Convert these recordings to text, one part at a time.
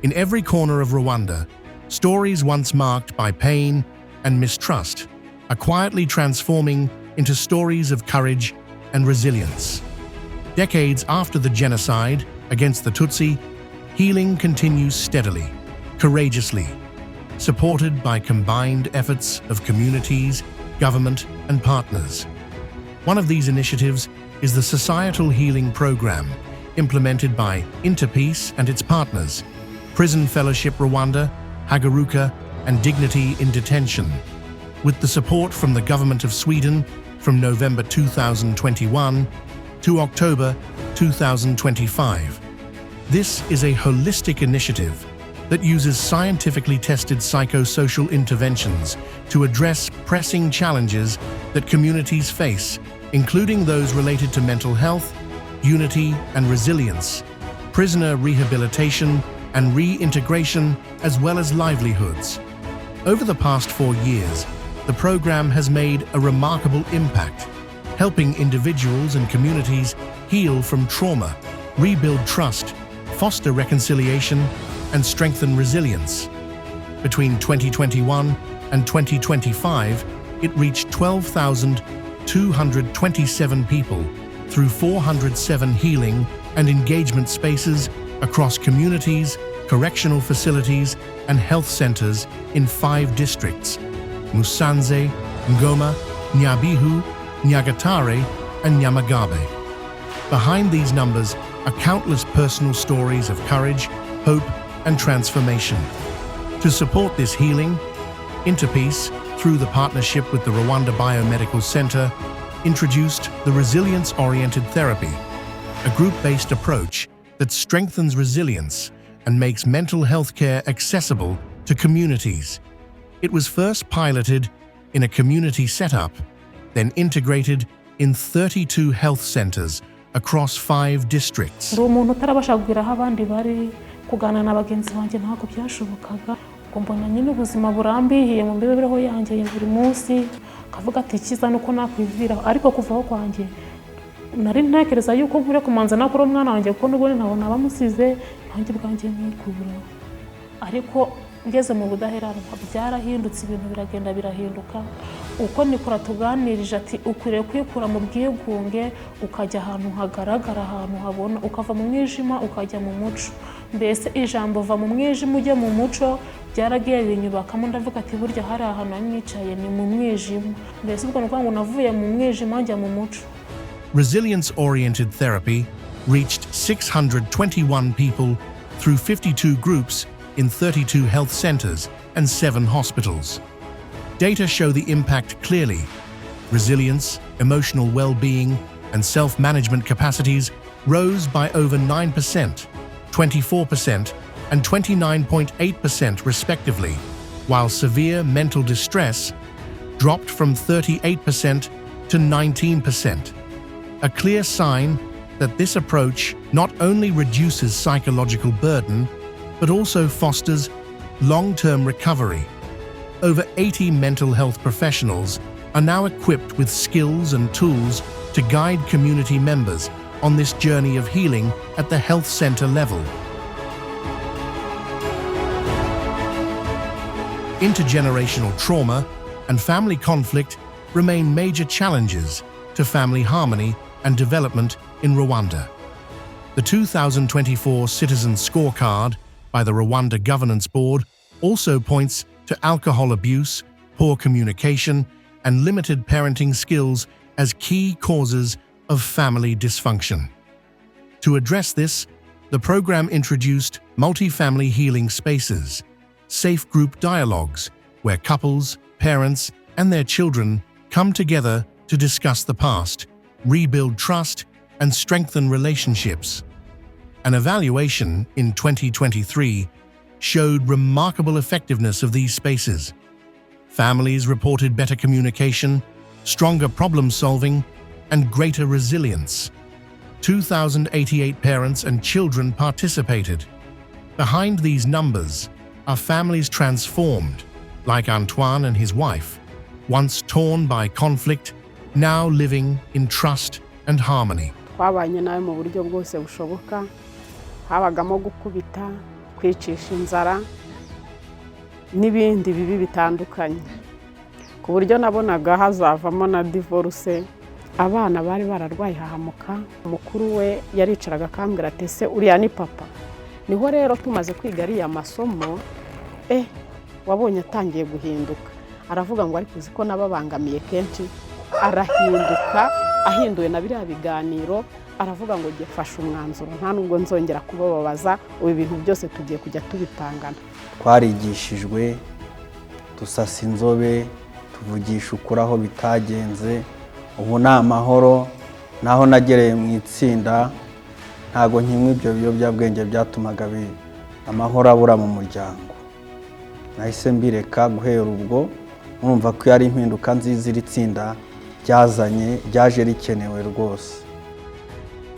In every corner of Rwanda, stories once marked by pain and mistrust are quietly transforming into stories of courage and resilience. Decades after the genocide against the Tutsi, healing continues steadily, courageously, supported by combined efforts of communities, government, and partners. One of these initiatives is the Societal Healing Program, implemented by Interpeace and its partners, Prison Fellowship Rwanda, Haguruka, and Dignity in Detention, with the support from the Government of Sweden from November 2021 to October 2025. This is a holistic initiative that uses scientifically tested psychosocial interventions to address pressing challenges that communities face, including those related to mental health, unity and resilience, prisoner rehabilitation and reintegration, as well as livelihoods. Over the past 4 years, the program has made a remarkable impact, helping individuals and communities heal from trauma, rebuild trust, foster reconciliation, and strengthen resilience. Between 2021 and 2025, it reached 12,227 people through 407 healing and engagement spaces across communities, correctional facilities, and health centers in 5 districts: Musanze, Ngoma, Nyabihu, Nyagatare, and Nyamagabe. Behind these numbers are countless personal stories of courage, hope, and transformation. To support this healing, Interpeace, through the partnership with the Rwanda Biomedical Center, introduced the Resilience-Oriented Therapy, a group-based approach that strengthens resilience and makes mental health care accessible to communities. It was first piloted in a community setup, then integrated in 32 health centers across 5 districts. Kugana na bagenzi banjye ntabwo byashobokaga, mbona nyine ubuzima burambihiye mu mibereho yanjye ya buri munsi, kavuga ati kiza nuko nakwivira, ariko kuvaho kwanjye nari ntekereza yuko nkure kumanza nakora umwana wanjye kuko nubwo ntabona bamusize nanjye bwanjye nkikubura, ariko ngeze mu budaherana byarahindutse, ibintu biragenda birahinduka. Uko nikora tuganirije ati ukwiriye kwikura mu bwigunge ukajya ahantu hagaragara, ahantu habona, ukava mu mwijima ukajya mu muco. Mbese ijambo va mu mwijima ujye mu muco byaragiye binyubakamo, ndavuga ati burya hari ahantu nicaye ni mu mwijima, mbese ubwo nuko ngo navuye mu mwijima njya mu muco. Resilience-oriented therapy reached 621 people through 52 groups in 32 health centers and 7 hospitals. Data show the impact clearly. Resilience, emotional well-being, and self-management capacities rose by over 9%, 24%, and 29.8% respectively, while severe mental distress dropped from 38% to 19%. A clear sign that this approach not only reduces psychological burden, but also fosters long-term recovery. Over 80 mental health professionals are now equipped with skills and tools to guide community members on this journey of healing at the health center level. Intergenerational trauma and family conflict remain major challenges to family harmony and development in Rwanda. The 2024 Citizen Scorecard by the Rwanda Governance Board also points to alcohol abuse, poor communication, and limited parenting skills as key causes of family dysfunction. To address this, the program introduced multi-family healing spaces, safe group dialogues, where couples, parents, and their children come together to discuss the past, rebuild trust, and strengthen relationships. An evaluation in 2023 showed remarkable effectiveness of these spaces. Families reported better communication, stronger problem-solving, and greater resilience. 2,088 parents and children participated. Behind these numbers are families transformed, like Antoine and his wife, once torn by conflict, now living in trust and harmony. Twabanye nawe mu buryo bwose bushoboka, habagamo gukubita, kwicisha inzara n'ibindi bibi bitandukanye, ku buryo nabonaga hazavamo na divorce. Abana bari bararwaye hahamuka, mukuru we yaricaraga akambwira ati ese uriya ni papa. Niho rero tumaze kwiga ariya masomo wabonye atangiye guhinduka, aravuga ngo ariko uzi ko nababangamiye kenshi. Arahinduka, ahinduwe na biriya biganiro, aravuga ngo ngiye fasha umwanzuro, nta nubwo nzongera kubababaza, ubu ibintu byose tugiye kujya tubipangana. Twarigishijwe, dusasa inzobe, tuvugisha ukuri aho bitagenze. Ubu ni amahoro, naho nagereye mu itsinda ntago nkinywa ibyo biyobyabwenge byatumaga amahoro abura mu muryango. Nahise mbireka guhera ubwo, numva ko yari impinduka nziza iri tsinda ryaje rikenewe rwose.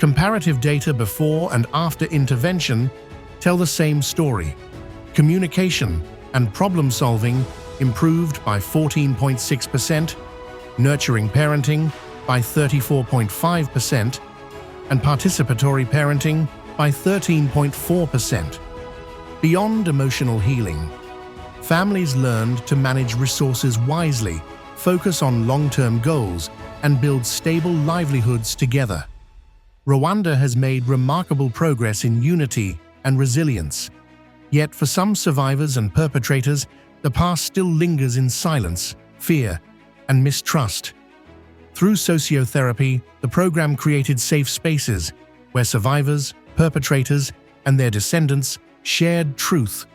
Comparative data before and after intervention tell the same story. Communication and problem solving improved by 14.6%, nurturing parenting by 34.5%, and participatory parenting by 13.4%. Beyond emotional healing, families learned to manage resources wisely, focus on long-term goals, and build stable livelihoods together. Rwanda has made remarkable progress in unity and resilience. Yet for some survivors and perpetrators, the past still lingers in silence, fear, and mistrust. Through sociotherapy, the program created safe spaces where survivors, perpetrators, and their descendants shared truth,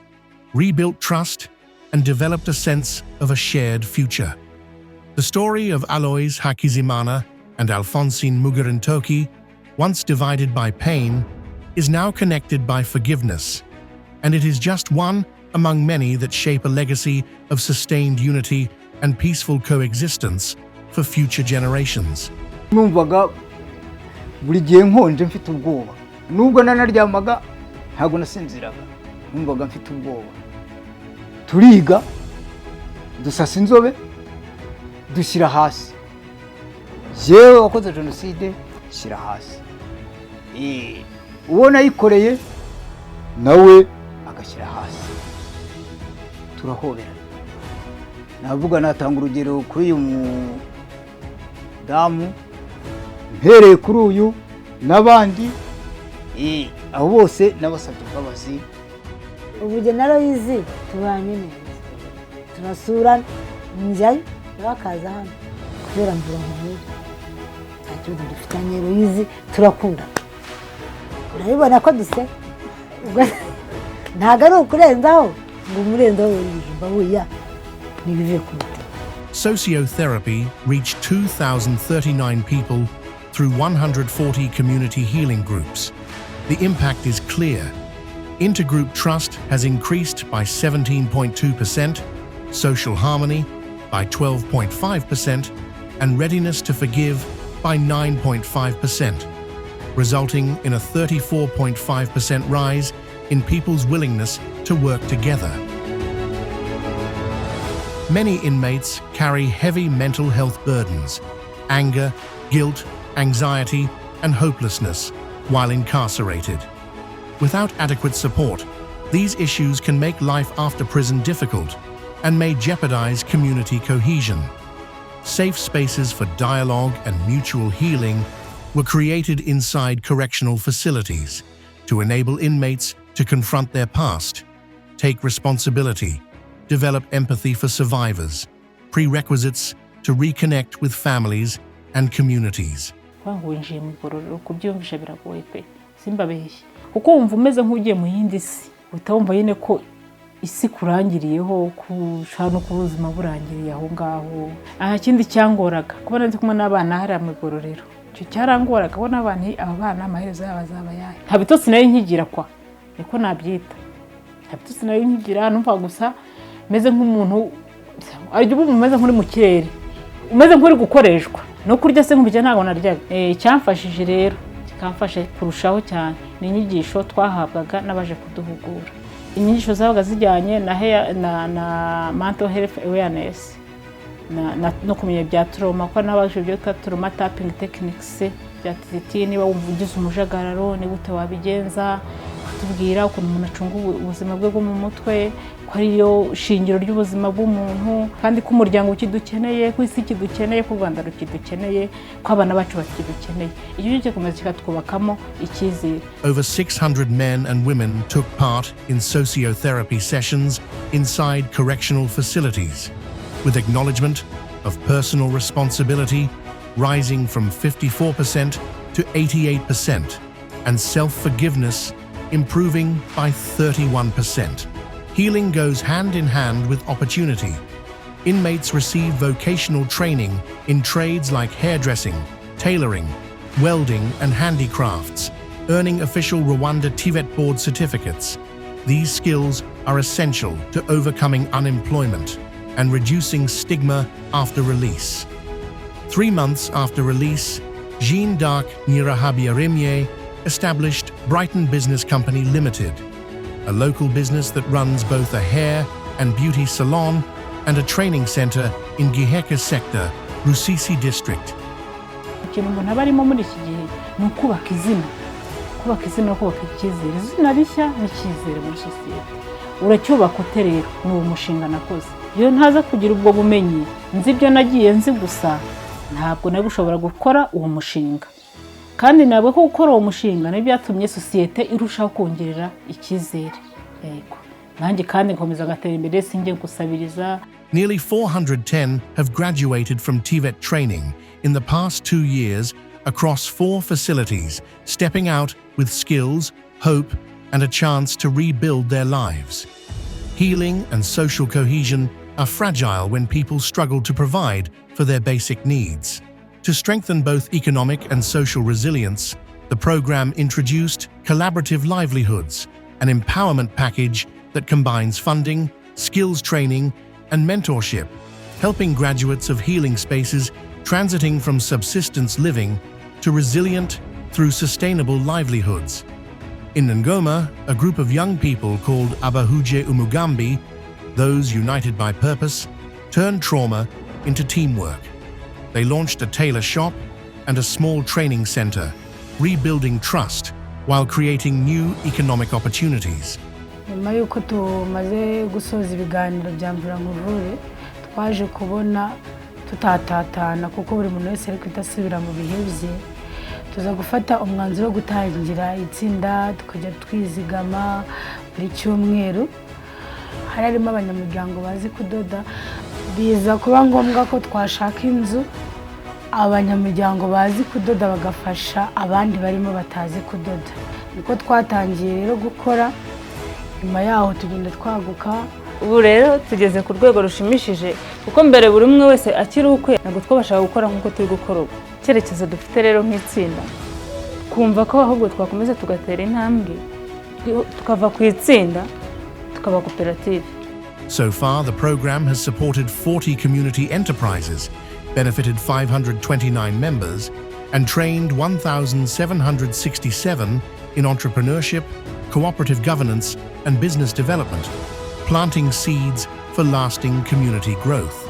rebuilt trust, and developed a sense of a shared future. The story of Alois Hakizimana and Alphonsine Mugarintoki, once divided by pain, is now connected by forgiveness, and it is just one among many that shape a legacy of sustained unity and peaceful coexistence for future generations. Numvaga buri gihe nkonje mfite ubwoba, nubwo nanaryamaga ntago nasinziraga, numvaga mfite ubwoba. Turiga, dusasa inzobe, dushyira hasi. Jewe wakoze Genocide, shyira hasi. Uwo nayikoreye nawe agashyira hasi. Turahobera. Navuga natanga urugero kuri uyu mudamu, mpereye kuri uyu n'abandi, abo bose nabasabye imbabazi. Ubu narayizi tubanye neza, turasura njyayo bakaza hano kubera mvura nk'ubu, ntacyo dufitanye ruyizi, turakunda. Urabibona ko duse ntago ari ukurenzaho ngo umurenzaho w'ibijumba buya nibive ku mutima. Sociotherapy reached 2,039 people through 140 community healing groups. The impact is clear. Intergroup trust has increased by 17.2%, social harmony by 12.5%, and readiness to forgive by 9.5%, resulting in a 34.5% rise in people's willingness to work together. Many inmates carry heavy mental health burdens, anger, guilt, anxiety, and hopelessness while incarcerated. Without adequate support, these issues can make life after prison difficult and may jeopardize community cohesion. Safe spaces for dialogue and mutual healing were created inside correctional facilities to enable inmates to confront their past, take responsibility, develop empathy for survivors, prerequisites to reconnect with families and communities. Winjiye mu igororero kubyumvisha biragoye pe, simbabeshye kuko wumva umeze nk'ugiye mu yindi si, utawumva yene ko isi kurangiriyeho kushano kubuzima burangiriye aho ngaho. Kindi cyangoraga kubona nzi kumwe n'abana hari mu igororero, cyo cyarangoraga kubona abana amaherezo y'abazaba yahe. Nta bitotsi nayo nkigira kwa niko nabyita, nta bitotsi nayo nkigira, numva gusa meze nk'umuntu aryo umeze nk'uri mu kirere, umeze nk'uri gukoreshwa no kurya se nk'ubije ntago naryaga. Cyamfashije rero kikamfasha kurushaho cyane ni inyigisho twahabwaga n'abaje kuduhugura. Inyigisho zabaga zijyanye na mental health awareness no kumenya bya trauma, ko n'abaje byo trauma tapping techniques bya TT, niba wumva ugize umujagararo ni gute wabigenza, tubwira ukuntu umuntu acunga ubuzima bwe bwo mu mutwe, ko ariyo shingiro ry'ubuzima bw'umuntu, kandi ko umuryango ukidukeneye, ko isi kidukeneye, ko u Rwanda rukidukeneye, ko abana bacu bakidukeneye. Icyo gikomeza kikatwubakamo icyizere. Over 600 men and women took part in sociotherapy sessions inside correctional facilities, with acknowledgement of personal responsibility rising from 54% to 88%, and self-forgiveness improving by 31%. Healing goes hand in hand with opportunity. Inmates receive vocational training in trades like hairdressing, tailoring, welding, and handicrafts, earning official Rwanda TVET board certificates. These skills are essential to overcoming unemployment and reducing stigma after release. 3 months after release, Jeanne d'Arc Nyirahabiyaremye established Brighton Business Company Limited, a local business that runs both a hair and beauty salon and a training center in Giheka sector, Rusisi district. Ikintu umuntu aba arimo muri iki gihe ni ukubaka izina no kubaka icyizere. Izina rishya n'icyizere muri sosiyete. Uracyubaka ute rero? Ni uwo mushinga nakoze. Iyo ntaza kugira ubwo bumenyi, nzi ibyo nagiye nzi gusa, ntabwo nari gushobora gukora uwo mushinga. Kandi nabwo ko gukora uwo mushinga ni byatumye sosiyete irushaho kongerera icyizere. Yego. Nanjye kandi nkomeza gatera imbere sinjye gusabiriza. Nearly 410 have graduated from TVET training in the past 2 years across 4 facilities, stepping out with skills, hope, and a chance to rebuild their lives. Healing and social cohesion are fragile when people struggle to provide for their basic needs. To strengthen both economic and social resilience, the program introduced collaborative livelihoods, an empowerment package that combines funding, skills training, and mentorship, helping graduates of healing spaces transiting from subsistence living to resilient through sustainable livelihoods. In Ngoma, a group of young people called Abahuje Umugambi, those united by purpose, turned trauma into teamwork. They launched a tailor shop and a small training center, rebuilding trust while creating new economic opportunities. Nyuma y'uko tumaze gusoza ibiganiro bya mvura twaje kubona tutatatana kuko buri muntu wese ari kwitasubira mu bihe bye. Tuza gufata umwanzuro wo gutangira itsinda tukajya twizigama buri cyumweru. Harimo abanyamuryango bazi kudoda, biza kuba ngombwa ko twashaka inzu abanyamuryango bazi kudoda bagafasha abandi barimo batazi kudoda. Niko twatangiye rero gukora. Nyuma yaho tugenda twaguka. Ubu rero tugeze ku rwego rushimishije kuko mbere buri umwe wese akiri ukwe ntabwo twabashaga gukora nk'uko turi gukora ubu. Icyerekezo dufite rero nk'itsinda kumva ko ahubwo twakomeza tugatera intambwe tukava ku itsinda tukaba koperative. So far, the program has supported 40 community enterprises, benefited 529 members, and trained 1,767 in entrepreneurship, cooperative governance, and business development, planting seeds for lasting community growth.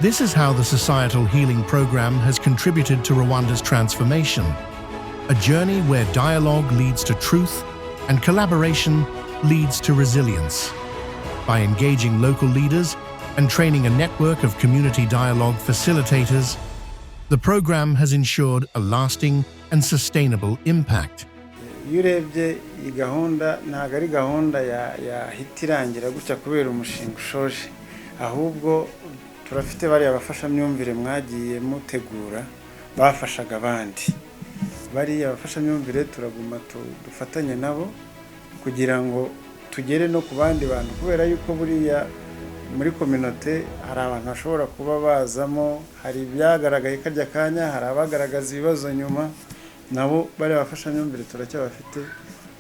This is how the Societal Healing Program has contributed to Rwanda's transformation, a journey where dialogue leads to truth and collaboration leads to resilience. By engaging local leaders and training a network of community dialogue facilitators, the program has ensured a lasting and sustainable impact. Iyo urebye iyi gahunda ntabwo ari gahunda yahita irangira gutya kubera umushinga ushoje, ahubwo turafite bariya bafashamyumvire mwagiye mutegura bafashaga abandi. Bariya bafashamyumvire turaguma dufatanye nabo kugira ngo tugere no ku bandi bantu, kubera yuko buriya muri community hari abantu bashobora kuba bazamo, hari ibyagaragaye karya kanya, hari abagaragaza ibibazo nyuma. Nabo bari bafashamyumvire turacyabafite,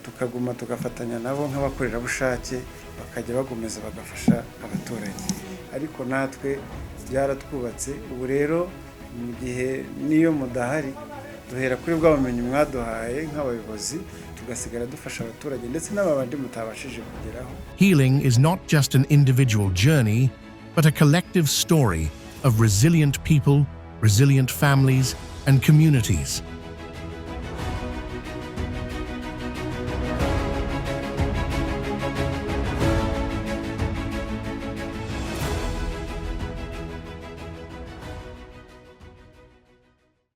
tukaguma tugafatanya nabo nk'abakorerabushake bakajya bagomeza bagafasha abaturage. Ariko natwe byaratwubatse. Ubu rero mu gihe niyo mudahari duhera kuri bwa bumenyi mwaduhaye nk'abayobozi tugasigara dufasha abaturage ndetse n'abandi mutabashije kugeraho. Healing is not just an individual journey, but a collective story of resilient people, resilient families, and communities.